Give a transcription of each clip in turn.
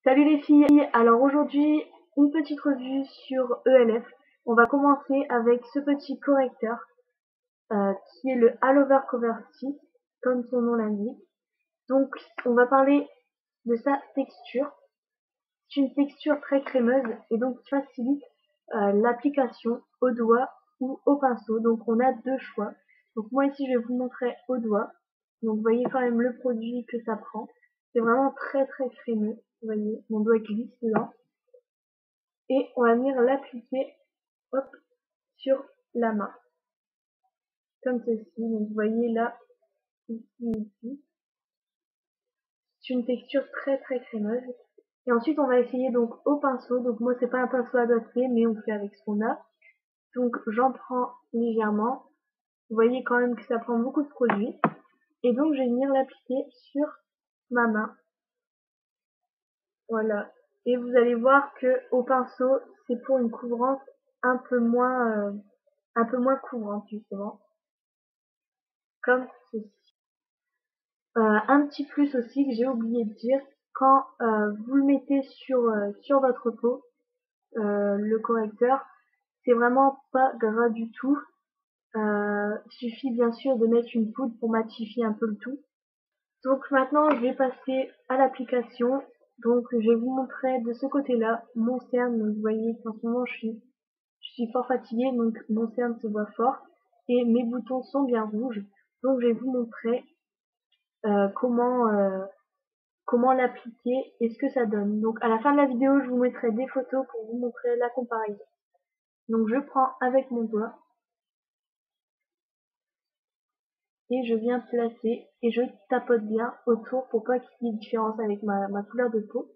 Salut les filles, alors aujourd'hui une petite revue sur ELF. On va commencer avec ce petit correcteur qui est le All Over Cover Stick, comme son nom l'indique. Donc on va parler de sa texture. C'est une texture très crémeuse et donc qui facilite l'application au doigt ou au pinceau. Donc on a deux choix. Donc moi ici je vais vous montrer au doigt. Donc vous voyez quand même le produit que ça prend. C'est vraiment très très crémeux. Vous voyez, mon doigt glisse dedans. Et on va venir l'appliquer hop, sur la main. Comme ceci. Donc vous voyez là, ici. C'est une texture très très crémeuse. Et ensuite on va essayer donc au pinceau. Donc moi c'est pas un pinceau adapté mais on fait avec ce qu'on a. Donc j'en prends légèrement. Vous voyez quand même que ça prend beaucoup de produit. Et donc je vais venir l'appliquer sur ma main. Voilà. Et vous allez voir que au pinceau, c'est pour une couvrance un peu moins couvrante justement. Comme ceci. Un petit plus aussi que j'ai oublié de dire, quand vous le mettez sur votre peau, le correcteur, c'est vraiment pas gras du tout. Suffit bien sûr de mettre une poudre pour matifier un peu le tout. Donc maintenant je vais passer à l'application. Donc je vais vous montrer de ce côté-là mon cerne. Donc vous voyez qu'en ce moment je suis fort fatiguée, donc mon cerne se voit fort et mes boutons sont bien rouges. Donc je vais vous montrer comment l'appliquer et ce que ça donne. Donc à la fin de la vidéo je vous mettrai des photos pour vous montrer la comparaison. Donc je prends avec mon doigt et je viens placer et je tapote bien autour pour pas qu'il y ait de différence avec ma couleur de peau.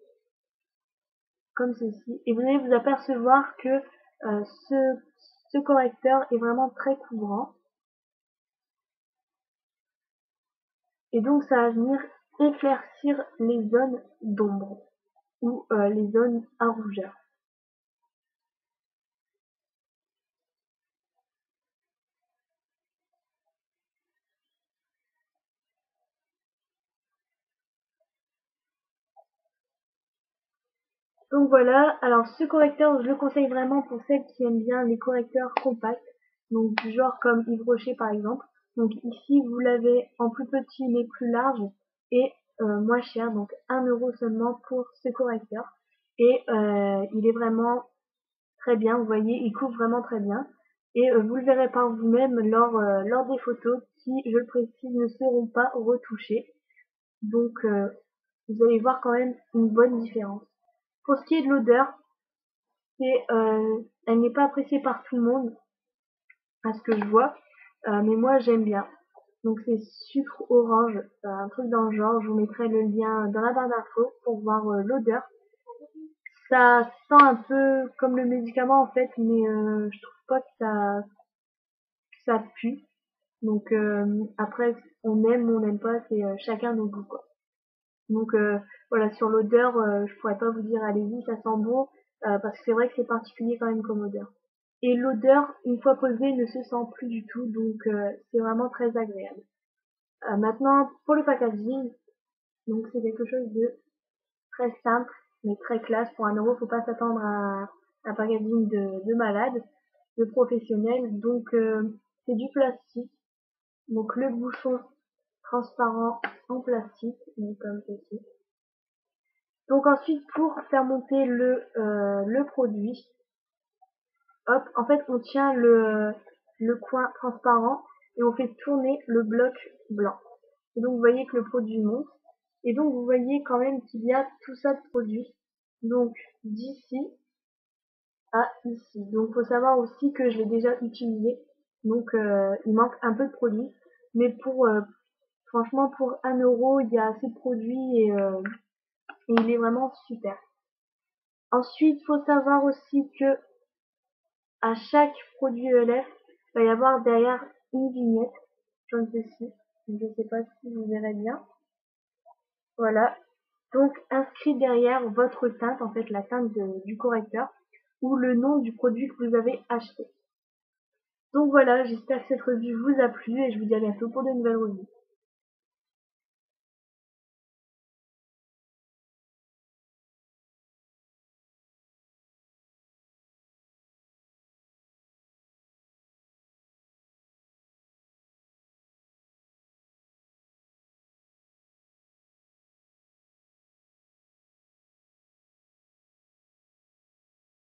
Comme ceci. Et vous allez vous apercevoir que ce correcteur est vraiment très couvrant. Et donc ça va venir éclaircir les zones d'ombre ou les zones à rougeur. Donc voilà, alors ce correcteur, je le conseille vraiment pour celles qui aiment bien les correcteurs compacts, donc du genre comme Yves Rocher par exemple. Donc ici, vous l'avez en plus petit mais plus large et moins cher, donc 1 € seulement pour ce correcteur. Et il est vraiment très bien, vous voyez, il couvre vraiment très bien. Et vous le verrez par vous-même lors des photos qui, je le précise, ne seront pas retouchées. Donc vous allez voir quand même une bonne différence. Pour ce qui est de l'odeur, elle n'est pas appréciée par tout le monde, à ce que je vois, mais moi j'aime bien. Donc c'est sucre orange, un truc dans le genre. Je vous mettrai le lien dans la barre d'infos pour voir l'odeur. Ça sent un peu comme le médicament en fait, mais je trouve pas que ça pue. Donc après, on aime ou on n'aime pas, c'est chacun nos goûts quoi. Donc voilà, sur l'odeur, je pourrais pas vous dire allez-y, ça sent bon, parce que c'est vrai que c'est particulier quand même comme odeur. Et l'odeur, une fois posée, ne se sent plus du tout, donc c'est vraiment très agréable. Maintenant, pour le packaging, donc c'est quelque chose de très simple, mais très classe. Pour 1 €, faut pas s'attendre à un packaging de malade, de professionnel. Donc c'est du plastique. Donc le bouchon transparent en plastique, donc comme ceci. Donc ensuite, pour faire monter le produit, hop, en fait on tient le coin transparent et on fait tourner le bloc blanc. Et donc vous voyez que le produit monte. Et donc vous voyez quand même qu'il y a tout ça de produit. Donc d'ici à ici. Donc faut savoir aussi que je l'ai déjà utilisé. Donc il manque un peu de produit. Mais franchement pour 1 €, il y a assez de produits et il est vraiment super. Ensuite, faut savoir aussi que à chaque produit ELF, il va y avoir derrière une vignette, comme ceci. Je ne sais pas si vous verrez bien. Voilà. Donc, inscrit derrière votre teinte, en fait, la teinte du correcteur, ou le nom du produit que vous avez acheté. Donc voilà, j'espère que cette revue vous a plu et je vous dis à bientôt pour de nouvelles revues.